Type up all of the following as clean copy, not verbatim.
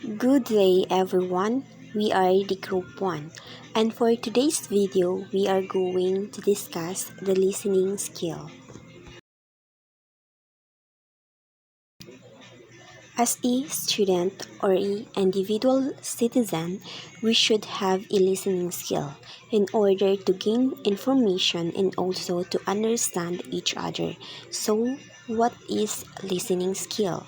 Good day everyone, we are the group 1 and for today's video we are going to discuss the listening skill. As a student or an individual citizen, we should have a listening skill in order to gain information and also to understand each other. So, what is listening skill?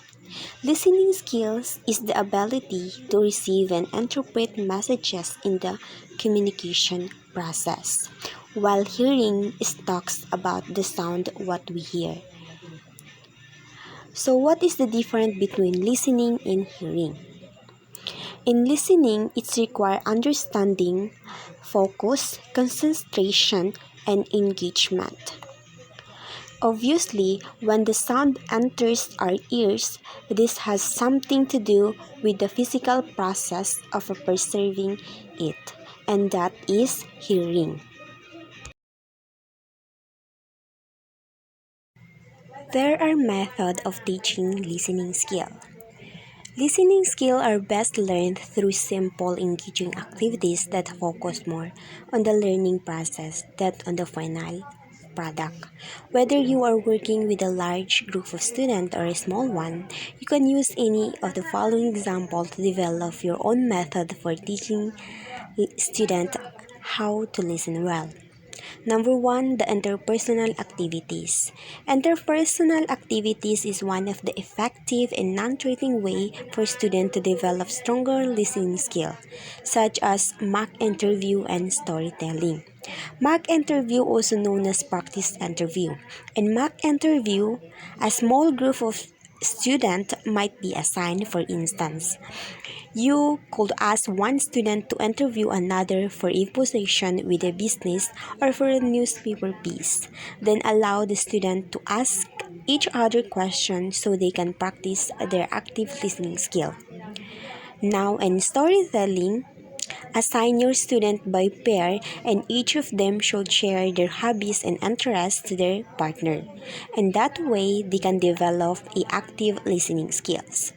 Listening skills is the ability to receive and interpret messages in the communication process, while hearing is talks about the sound what we hear. So what is the difference between listening and hearing? In listening, it's require understanding, focus, concentration, and engagement. Obviously, when the sound enters our ears, this has something to do with the physical process of perceiving it, and that is hearing. There are methods of teaching listening skill. Listening skills are best learned through simple, engaging activities that focus more on the learning process than on the final product. Whether you are working with a large group of students or a small one, you can use any of the following examples to develop your own method for teaching students how to listen well. Number 1, the interpersonal activities. Interpersonal activities is one of the effective and non-threatening way for students to develop stronger listening skills, such as mock interview and storytelling. Mock interview, also known as practice interview. In mock interview, a small group of students might be assigned. For instance, you could ask one student to interview another for a position with a business or for a newspaper piece. Then allow the student to ask each other questions so they can practice their active listening skill. Now, in storytelling, assign your student by pair and each of them should share their hobbies and interests to their partner. And that way, they can develop a active listening skills.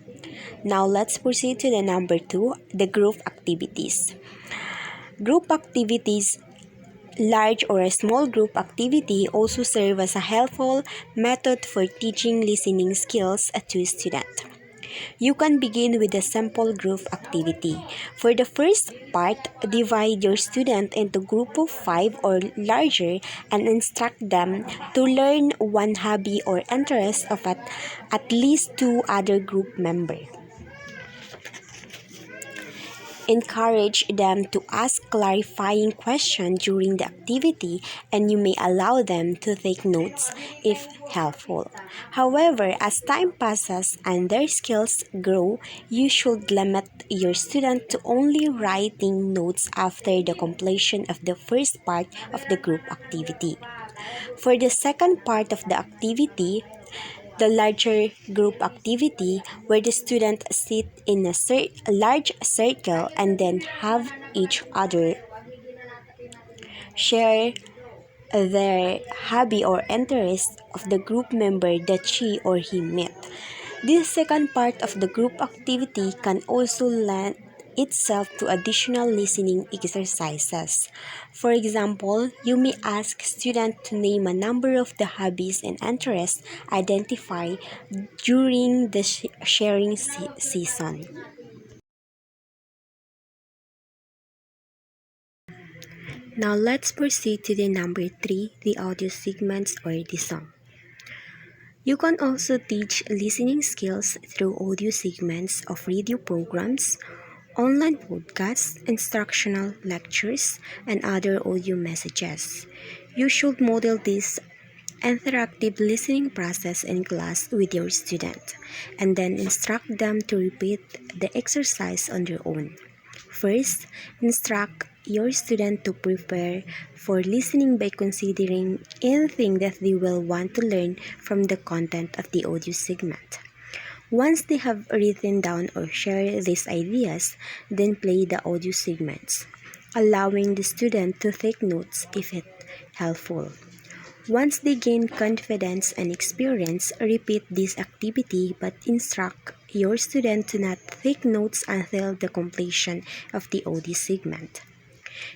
Now let's proceed to the number 2, the group activities. Group activities, large or a small group activity, also serve as a helpful method for teaching listening skills to students. You can begin with a simple group activity. For the first part, divide your student into group of 5 or larger and instruct them to learn one hobby or interest of at least 2 other group members. Encourage them to ask clarifying questions during the activity, and you may allow them to take notes if helpful. However, as time passes and their skills grow, you should limit your student to only writing notes after the completion of the first part of the group activity. For the second part of the activity, the larger group activity, where the students sit in a large circle and then have each other share their hobby or interest of the group member that she or he met. This second part of the group activity can also lend itself to additional listening exercises. For example, you may ask students to name a number of the hobbies and interests identified during the sharing season. Now let's proceed to the number 3, the audio segments or the song. You can also teach listening skills through audio segments of radio programs, online podcasts, instructional lectures, and other audio messages. You should model this interactive listening process in class with your student, and then instruct them to repeat the exercise on their own. First, instruct your student to prepare for listening by considering anything that they will want to learn from the content of the audio segment. Once they have written down or shared these ideas, then play the audio segments, allowing the student to take notes if it's helpful. Once they gain confidence and experience, repeat this activity but instruct your student to not take notes until the completion of the audio segment.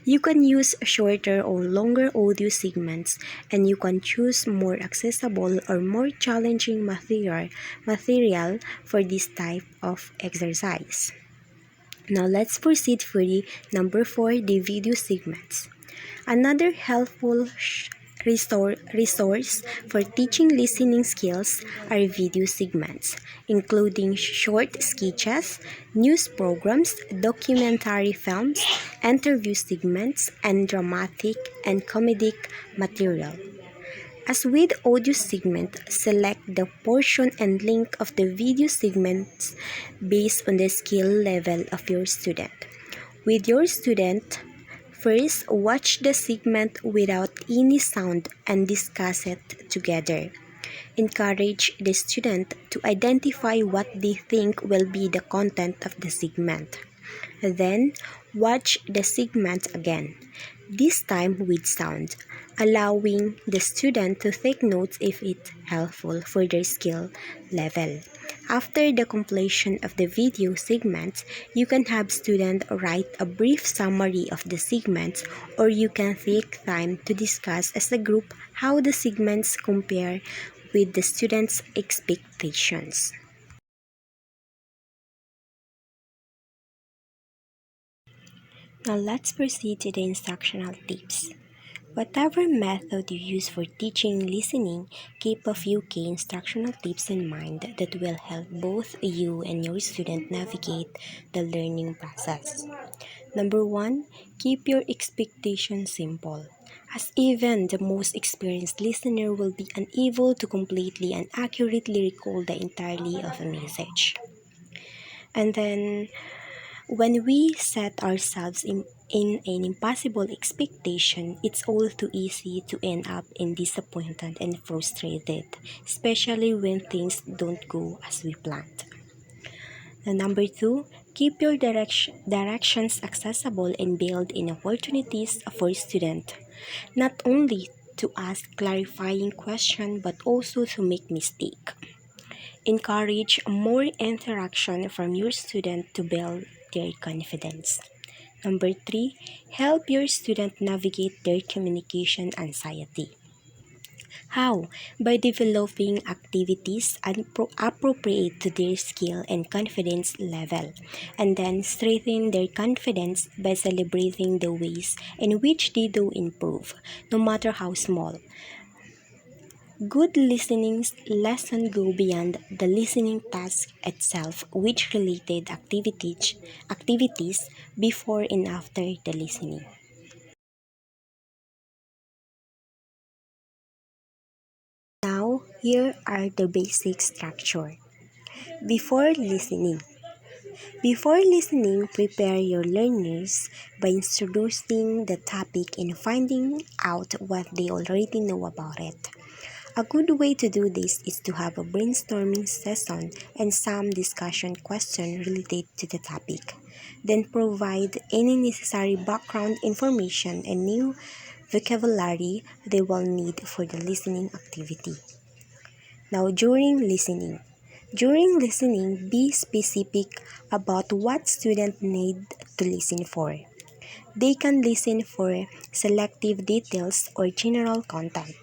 You can use shorter or longer audio segments, and you can choose more accessible or more challenging material for this type of exercise. Now let's proceed for the number 4, the video segments. Another helpful resource for teaching listening skills are video segments, including short sketches, news programs, documentary films, interview segments, and dramatic and comedic material. As with audio segment, select the portion and length of the video segments based on the skill level of your student. With your student, first watch the segment without any sound and discuss it together. Encourage the student to identify what they think will be the content of the segment. Then, watch the segment again, this time with sound, allowing the student to take notes if it's helpful for their skill level. After the completion of the video segments, you can have students write a brief summary of the segments, or you can take time to discuss as a group how the segments compare with the students' expectations. Now let's proceed to the instructional tips. Whatever method you use for teaching listening, keep a few key instructional tips in mind that will help both you and your student navigate the learning process. Number 1, keep your expectations simple, as even the most experienced listener will be unable to completely and accurately recall the entirety of a message. And then when we set ourselves in an impossible expectation, it's all too easy to end up in disappointed and frustrated, especially when things don't go as we planned. And number 2, keep your directions accessible and build in opportunities for students, not only to ask clarifying questions but also to make mistakes. Encourage more interaction from your student to build their confidence. Number 3, help your student navigate their communication anxiety. How? By developing activities appropriate to their skill and confidence level, and then strengthen their confidence by celebrating the ways in which they do improve, no matter how small. Good listening lessons go beyond the listening task itself, which related activities before and after the listening. Now, here are the basic structure. Before listening. Before listening, prepare your learners by introducing the topic and finding out what they already know about it. A good way to do this is to have a brainstorming session and some discussion questions related to the topic. Then provide any necessary background information and new vocabulary they will need for the listening activity. Now, during listening, be specific about what students need to listen for. They can listen for selective details or general content,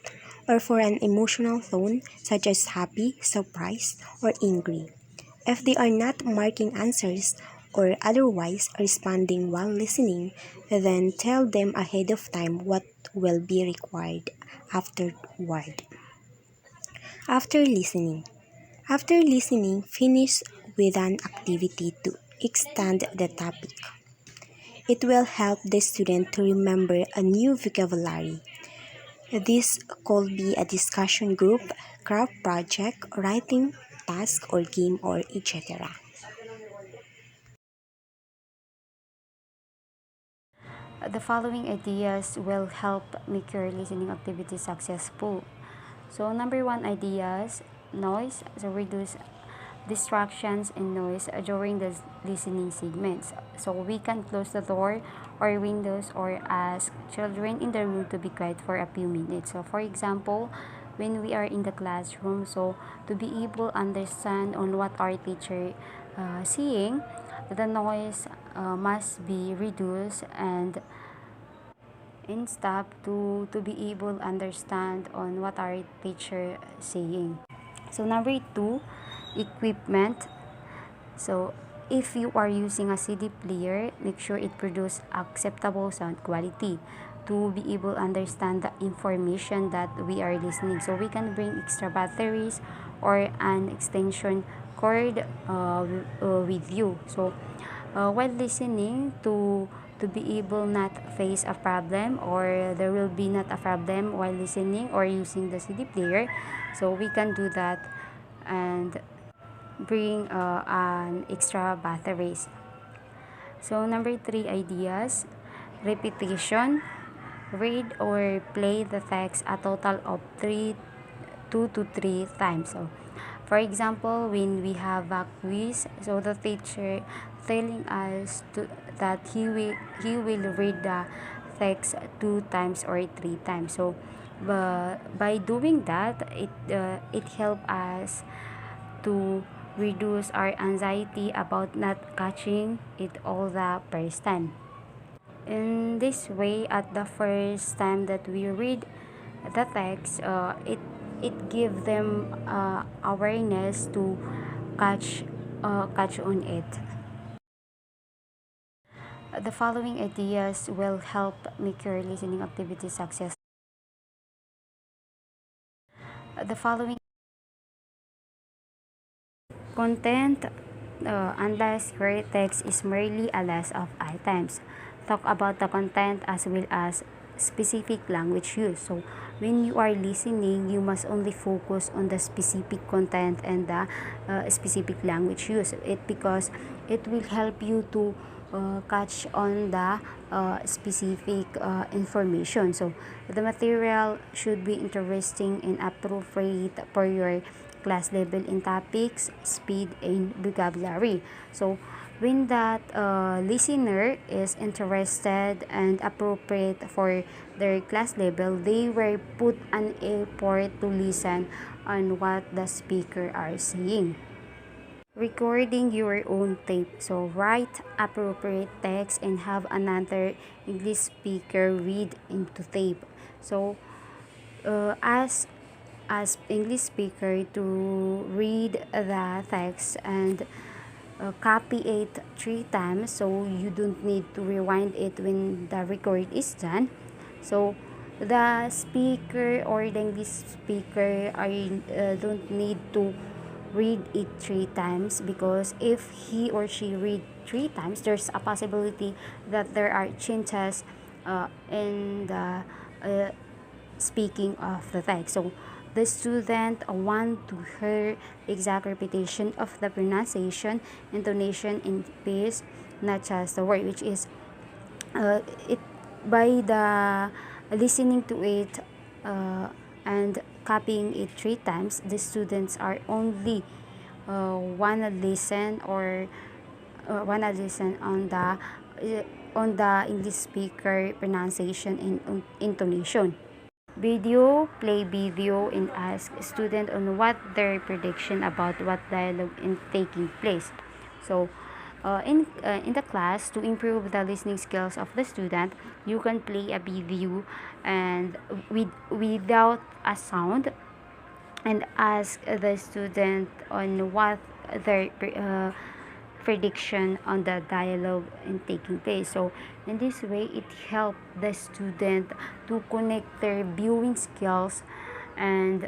or for an emotional tone such as happy, surprised, or angry. If they are not marking answers or otherwise responding while listening, then tell them ahead of time what will be required afterward. After listening. After listening, finish with an activity to extend the topic. It will help the student to remember a new vocabulary. This could be a discussion group, craft project, writing task, or game, or etc. The following ideas will help make your listening activity successful. So number 1, ideas, noise, so reduce distractions and noise during the listening segments. So we can close the door or windows or ask children in the room to be quiet for a few minutes. So for example, when we are in the classroom. So to be able to understand on what our teacher seeing, the noise must be reduced and stop to be able to understand on what our teacher saying. So number two, equipment. So if you are using a CD player, make sure it produces acceptable sound quality to be able to understand the information that we are listening. So we can bring extra batteries or an extension cord with you. So while listening to be able not face a problem, or there will be not a problem while listening or using the CD player, so we can do that and bring an extra batteries. So number three ideas, repetition. Read or play the text a total of 2 to 3 times. So for example, when we have a quiz, so the teacher telling us that he will read the text 2 times or 3 times. So by doing that, it help us to reduce our anxiety about not catching it all the first time. In this way, at the first time that we read the text, it give them awareness to catch on it. The following ideas will help make your listening activity success. The following content, unless your text is merely a list of items. Talk about the content as well as specific language use. So when you are listening, you must only focus on the specific content and the specific language use. Because it will help you to catch on the specific information. So the material should be interesting and appropriate for your class level in topics, speed, and vocabulary. So when that listener is interested and appropriate for their class level, they will put an effort to listen on what the speaker are saying. Recording your own tape. So write appropriate text and have another English speaker read into tape. So as English speaker to read the text and copy it 3 times, so you don't need to rewind it when the record is done. So the speaker or the English speaker don't need to read it 3 times, because if he or she read 3 times, there's a possibility that there are changes in the speaking of the text. So the student want to hear exact repetition of the pronunciation, intonation, and pace, not just the word, which is it by the listening to it and copying it 3 times. The students are only wanna listen on the English speaker pronunciation and intonation. Video, play video and ask student on what their prediction about what dialogue is taking place. So in the class, to improve the listening skills of the student, you can play a video and without a sound, and ask the student on what their prediction on the dialogue and taking place. So in this way, it helps the student to connect their viewing skills and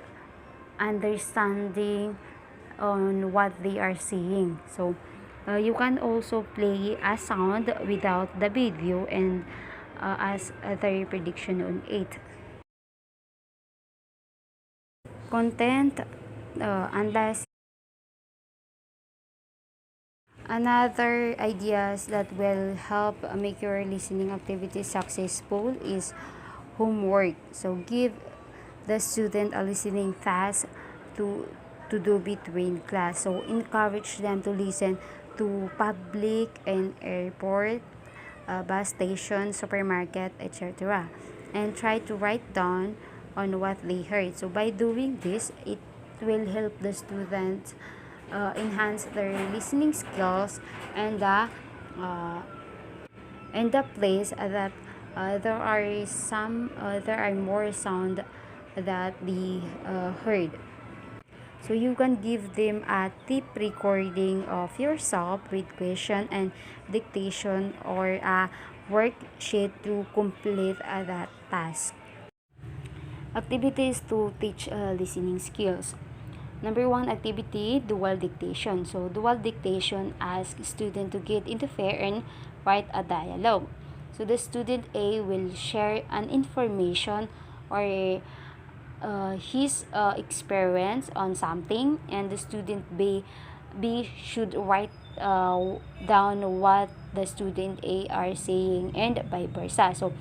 understanding on what they are seeing. So you can also play a sound without the video and ask their prediction on it. Content, unless another ideas that will help make your listening activity successful is homework. So give the student a listening task to do between class. So encourage them to listen to public and airport, bus station, supermarket, etc. And try to write down on what they heard. So by doing this, it will help the students enhance their listening skills and uh, the place that there are more sound that they heard. So you can give them a tip recording of yourself with question and dictation or a worksheet to complete that task. Activities to teach listening skills. Number one activity, dual dictation. So dual dictation asks student to get into fair and write a dialogue. So the student A will share an information or his experience on something, and the student B should write down what the student A are saying and vice versa. So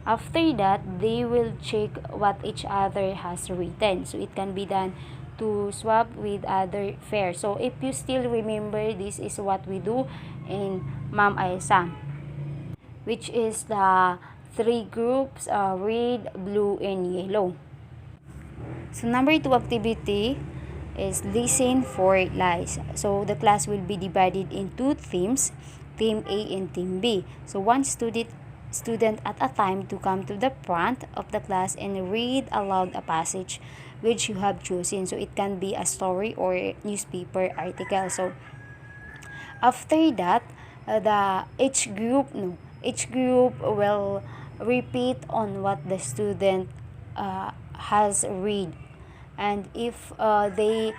after that, they will check what each other has written. So it can be done to swap with other fair. So if you still remember, this is what we do in Ma'am Aisa, which is the three groups, red, blue, and yellow. So number two activity is listen for lies. So the class will be divided in two teams, team A and team B. So one student at a time to come to the front of the class and read aloud a passage which you have chosen. So it can be a story or a newspaper article. So after that, the each group will repeat on what the student has read, and if the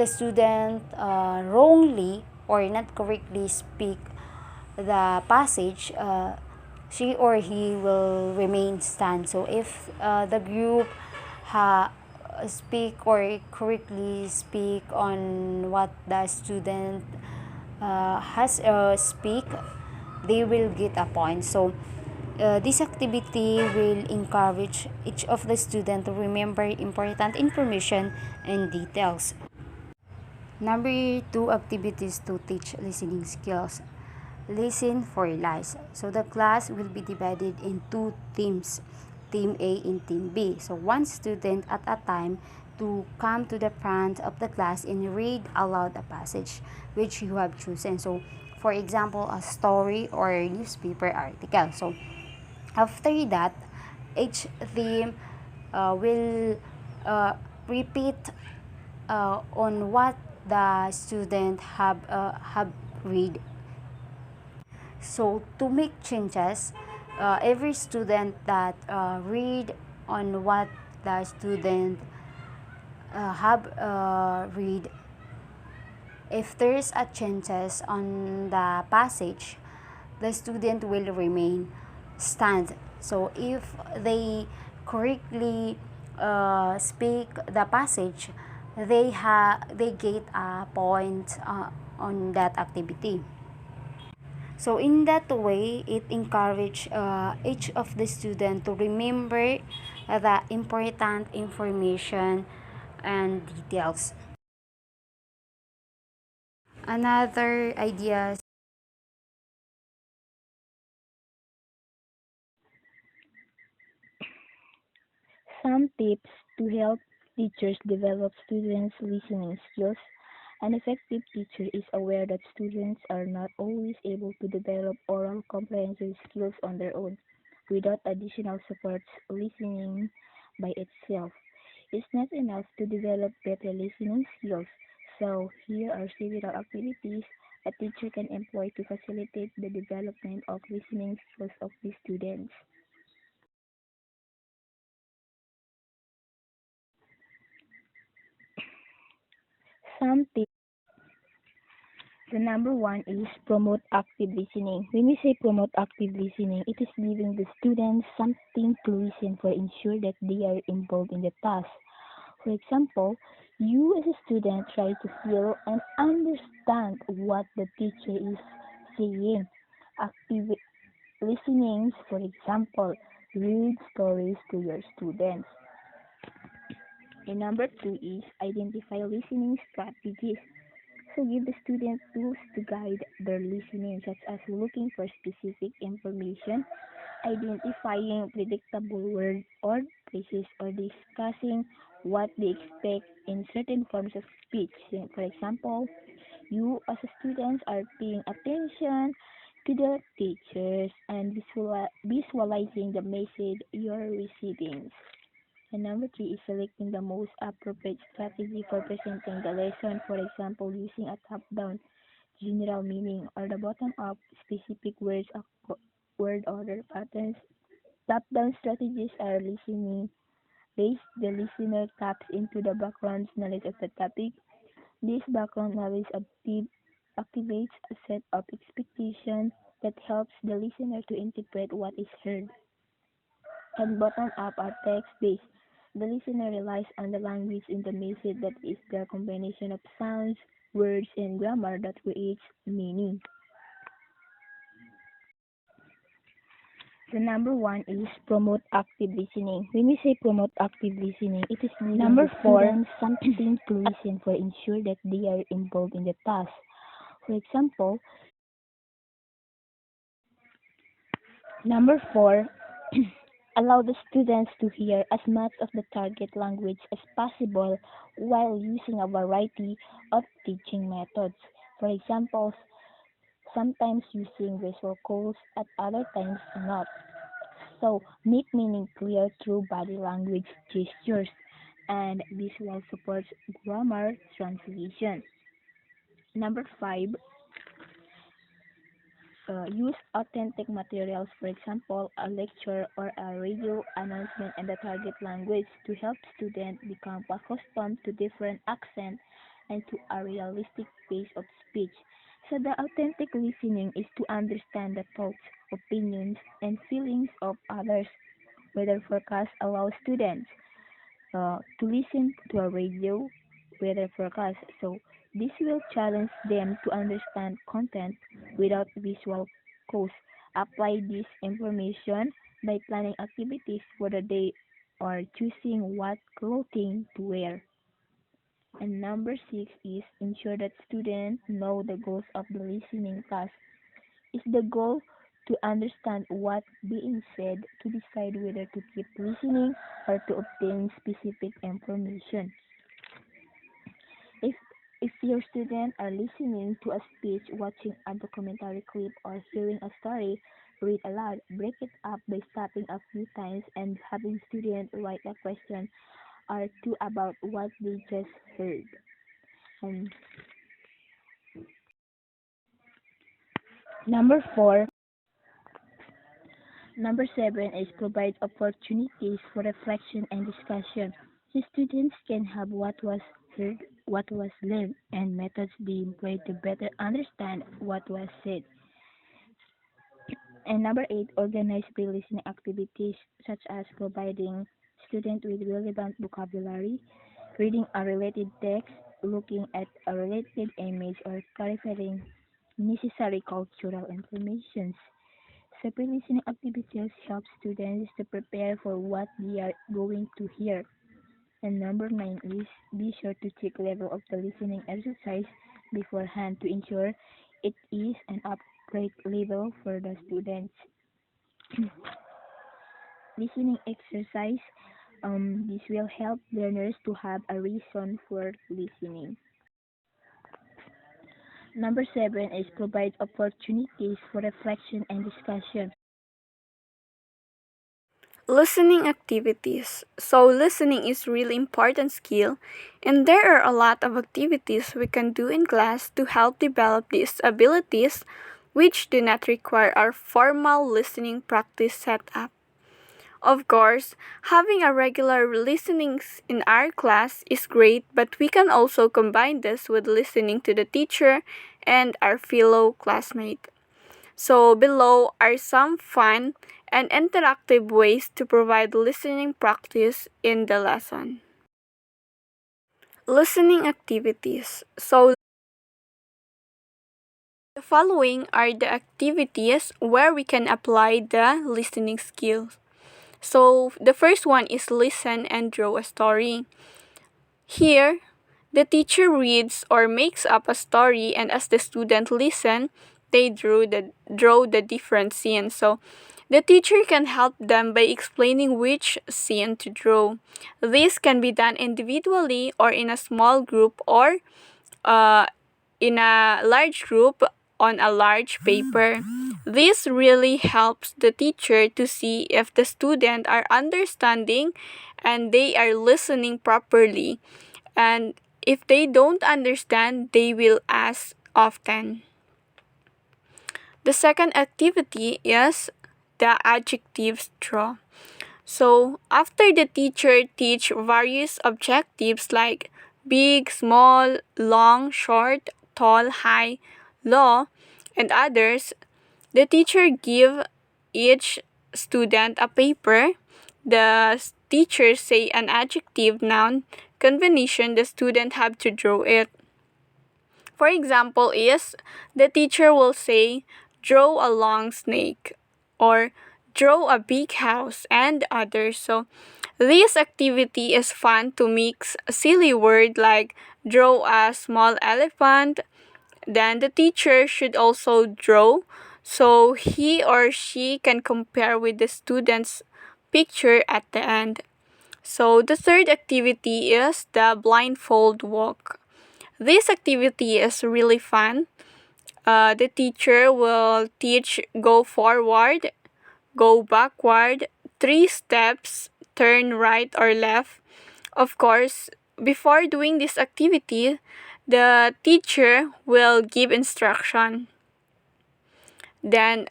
student wrongly or not correctly speak the passage, she or he will remain stand. So if the group ha speak or correctly speak on what the student has speak, they will get a point. So this activity will encourage each of the students to remember important information and details. Number two activities to teach listening skills. Listen for lies. So the class will be divided in two teams, team A and team B. So one student at a time to come to the front of the class and read aloud a passage which you have chosen. So for example, a story or a newspaper article. So after that, each team will repeat on what the student have read. So to make changes, every student that read on what the student have read, if there's a changes on the passage, the student will remain stand. So if they correctly speak the passage, they get a point on that activity. So in that way, it encourage each of the student to remember the important information and details. Another idea. Some tips to help teachers develop students' listening skills. An effective teacher is aware that students are not always able to develop oral comprehensive skills on their own. Without additional supports, listening by itself is not enough to develop better listening skills. So, here are several activities a teacher can employ to facilitate the development of listening skills of the students. Some tips. The number one is promote active listening. When we say promote active listening, it is giving the students something to listen for, ensure that they are involved in the task. For example, you as a student try to feel and understand what the teacher is saying. Active listening, for example, read stories to your students. And number two is identify listening strategies. So give the student tools to guide their listening, such as looking for specific information identifying predictable words or phrases, or discussing what they expect in certain forms of speech. For example, you as a student are paying attention to the teachers and visualizing the message you are receiving. And number three is selecting the most appropriate strategy for presenting the lesson. For example, using a top-down general meaning or the bottom-up specific words word order patterns. Top-down strategies are listening based. The listener taps into the background knowledge of the topic. This background knowledge activates a set of expectations that helps the listener to interpret what is heard. And bottom-up are text-based. The listener relies on the language in the message, that is the combination of sounds, words, and grammar that creates meaning. The number one is promote active listening. When we say promote active listening, it is giving number the four students something to listen for, ensure that they are involved in the task. For example, number four, allow the students to hear as much of the target language as possible while using a variety of teaching methods. For example, sometimes using visual cues, at other times not. So, make meaning clear through body language gestures, and visual supports grammar translation. Number five, use authentic materials, for example, a lecture or a radio announcement in the target language to help students become accustomed to different accents and to a realistic pace of speech. So the authentic listening is to understand the thoughts, opinions, and feelings of others. Weather forecast allows students to listen to a radio weather forecast. So this will challenge them to understand content without visual cues. Apply this information by planning activities for the day or choosing what clothing to wear. And number six is ensure that students know the goals of the listening task. Is the goal to understand what's being said, to decide whether to keep listening or to obtain specific information. If if your students are listening to a speech, watching a documentary clip, or hearing a story read aloud, break it up by stopping a few times and having students write a question or two about what they just heard. And number four, number seven is provide opportunities for reflection and discussion. The students can have what was heard, what was learned, and methods they employ to better understand what was said. And number eight, organize pre-listening activities such as providing students with relevant vocabulary, reading a related text, looking at a related image, or clarifying necessary cultural information. So pre-listening activities help students to prepare for what they are going to hear. And number nine is be sure to check level of the listening exercise beforehand to ensure it is an appropriate level for the students. Listening exercise, this will help learners to have a reason for listening. Number seven is provide opportunities for reflection and discussion. Listening activities. So listening is really important skill, and there are a lot of activities we can do in class to help develop these abilities which do not require our formal listening practice setup. Of course, having a regular listening in our class is great, but we can also combine this with listening to the teacher and our fellow classmate. So below are some fun and interactive ways to provide listening practice in the lesson. Listening activities. So the following are the activities where we can apply the listening skills. So the first one is listen and draw a story. Here, the teacher reads or makes up a story, and as the student listen, they draw the different scenes. So the teacher can help them by explaining which scene to draw. This can be done individually or in a small group or uh, in a large group on a large paper. This really helps the teacher to see if the student are understanding and they are listening properly. And if they don't understand, they will ask often. The second activity is the adjectives draw. So after the teacher teach various objectives like big, small, long, short, tall, high, low, and others, the teacher give each student a paper. The teacher say an adjective noun combination. The student have to draw it. For example, is the teacher will say, draw a long snake or draw a big house and others. So this activity is fun to mix a silly word like draw a small elephant. Then the teacher should also draw so he or she can compare with the student's picture at the end. So the third activity is the blindfold walk. This activity is really fun. The teacher will teach go forward, go backward, 3 steps, turn right or left. Of course, before doing this activity, the teacher will give instruction. Then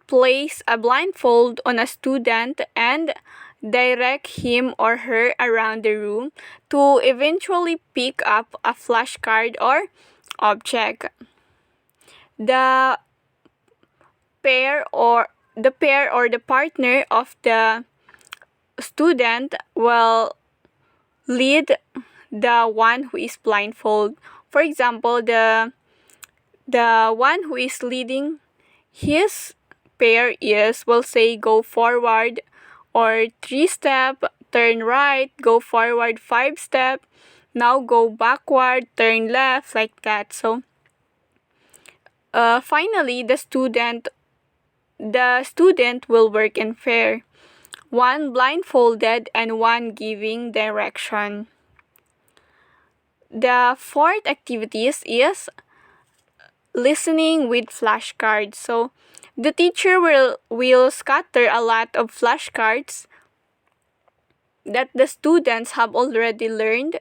place a blindfold on a student and direct him or her around the room to eventually pick up a flashcard or object. The pair or the partner of the student will lead the one who is blindfold. For example, the one who is leading his pair will say go forward or 3 step, turn right, go forward 5 step, now go backward, turn left, like that. So finally the student will work in pair, one blindfolded and one giving direction. The fourth activities is listening with flashcards. So the teacher will scatter a lot of flashcards that the students have already learned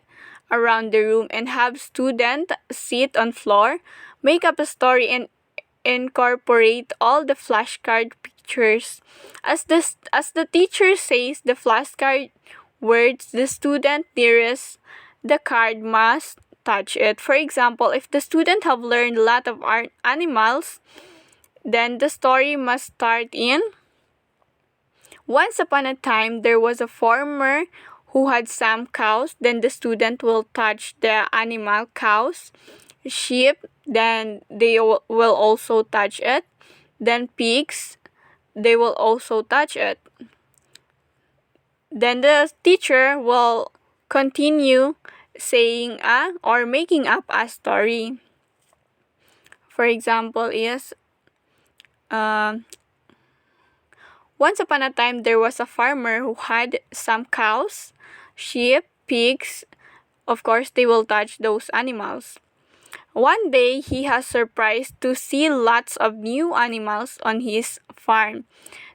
around the room and have student sit on floor, make up a story and incorporate all the flashcard pictures. As the teacher says the flashcard words, the student nearest the card must touch it. For example, if the student have learned a lot of animals, then the story must start in once upon a time there was a farmer who had some cows. Then the student will touch the animal cows, sheep, then they will also touch it. Then pigs, they will also touch it. Then the teacher will continue saying or making up a story. For example, is once upon a time there was a farmer who had some cows, sheep, pigs. Of course, they will touch those animals. One day, he has surprised to see lots of new animals on his farm.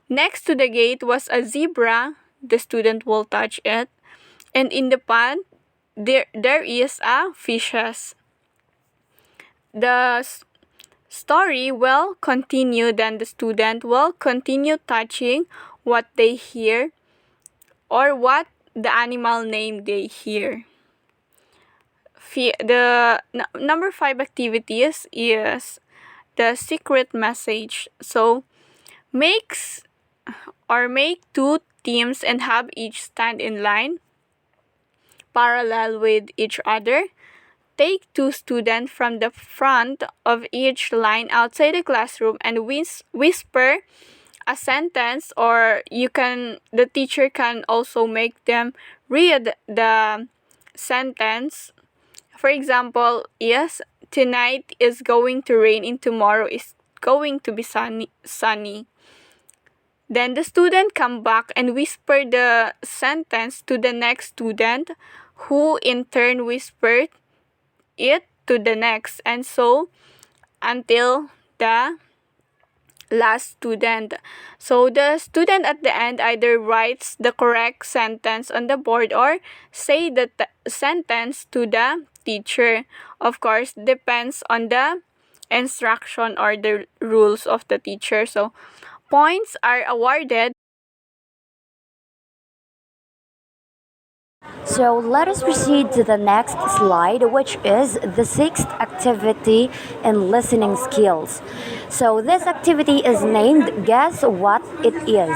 Next to the gate was a zebra. The student will touch it. And in the pond, there is a fishes. The story will continue, then the student will continue touching what they hear or what the animal name they hear. The number 5 activities is the secret message. So make 2 teams and have each stand in line parallel with each other. Take 2 students from the front of each line outside the classroom and whisper a sentence, or the teacher can also make them read the sentence. For example, yes, tonight is going to rain and tomorrow is going to be sunny. Then the student come back and whisper the sentence to the next student, who in turn whispered it to the next, and so until the last student. So the student at the end either writes the correct sentence on the board or say the sentence to the teacher. Of course, depends on the instruction or the rules of the teacher. So points are awarded. So let us proceed to the next slide, which is the sixth activity in listening skills. So this activity is named Guess What It Is.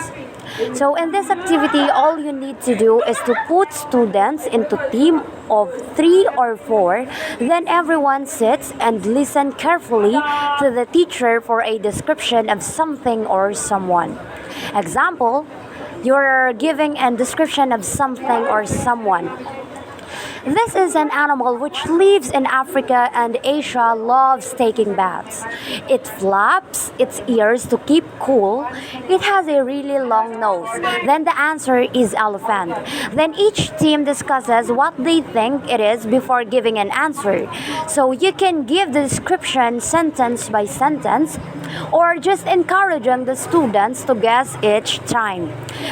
So in this activity, all you need to do is to put students into team of 3 or 4. Then everyone sits and listen carefully to the teacher for a description of something or someone. Example, you're giving a description of something or someone. This is an animal which lives in Africa and Asia, loves taking baths. It flaps its ears to keep cool. It has a really long nose. Then the answer is elephant. Then each team discusses what they think it is before giving an answer. So you can give the description sentence by sentence or just encouraging the students to guess each time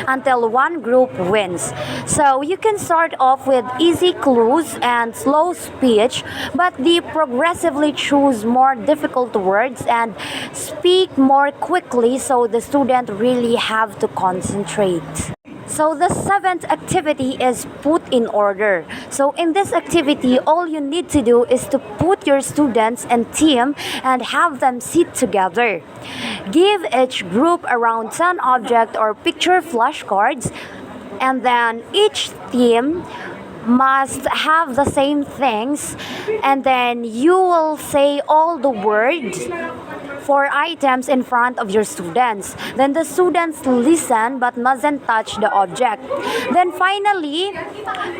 until one group wins. So you can start off with easy clues and slow speech, but they progressively choose more difficult words and speak more quickly, so the student really have to concentrate. So the seventh activity is put in order. So in this activity, all you need to do is to put your students and team and have them sit together. Give each group around 10 object or picture flashcards, and then each team must have the same things, and then you will say all the words for items in front of your students. Then the students listen but mustn't touch the object. Then finally,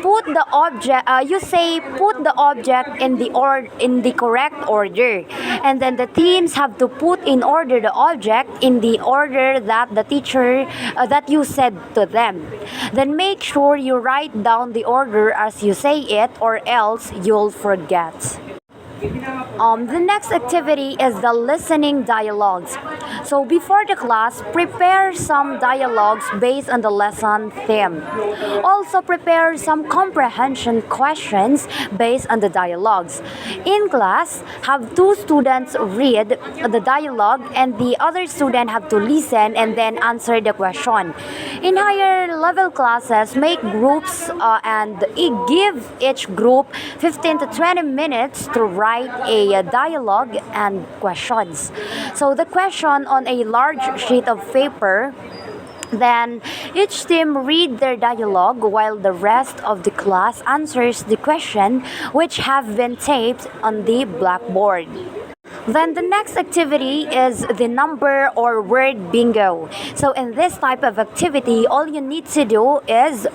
put the object. You say put the object in the correct order, and then the teams have to put in order the object in the order that the teacher that you said to them. Then make sure you write down the order as you say it, or else you'll forget. The next activity is the listening dialogues. So before the class, prepare some dialogues based on the lesson theme. Also prepare some comprehension questions based on the dialogues. In class, have 2 students read the dialogue and the other student have to listen and then answer the question. In higher level classes, make groups and give each group 15 to 20 minutes to write a dialogue and questions. So the question on a large sheet of paper, then each team read their dialogue while the rest of the class answers the question which have been taped on the blackboard. Then the next activity is the number or word bingo. So in this type of activity, all you need to do is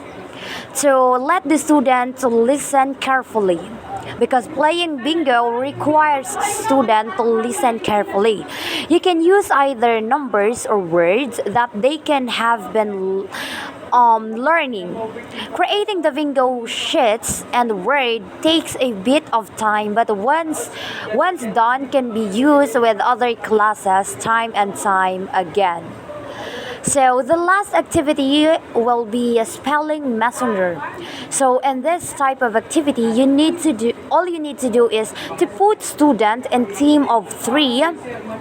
to let the student listen carefully, because playing bingo requires students to listen carefully. You can use either numbers or words that they can have been learning. Creating the bingo sheets and word takes a bit of time, but once done can be used with other classes time and time again. So the last activity will be a spelling messenger. So in this type of activity, all you need to do is to put student in team of 3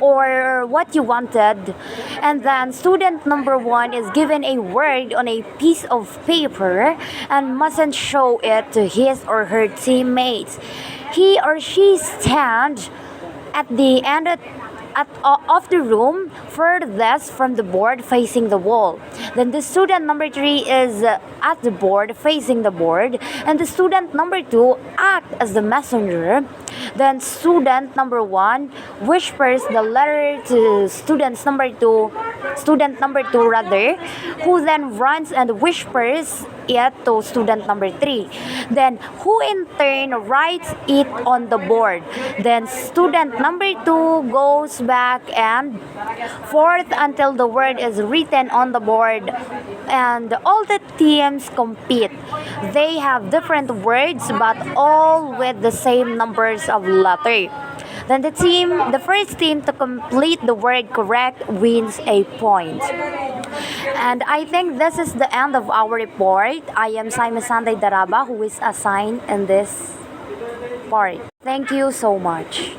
or what you wanted, and then student number 1 is given a word on a piece of paper and mustn't show it to his or her teammates. He or she stand at the end of the room furthest from the board facing the wall. Then the student number 3 is at the board facing the board, and the student number 2 act as the messenger. Then student number 1 whispers the letter to student number 2 rather, who then runs and whispers it to student number 3. Then who in turn writes it on the board. Then student number 2 goes back and forth until the word is written on the board, and all the teams compete. They have different words but all with the same numbers of letter. Then the first team to complete the word correct wins a point. And I think this is the end of our report. I am Simon Sanday Daraba, who is assigned in this part. Thank you so much.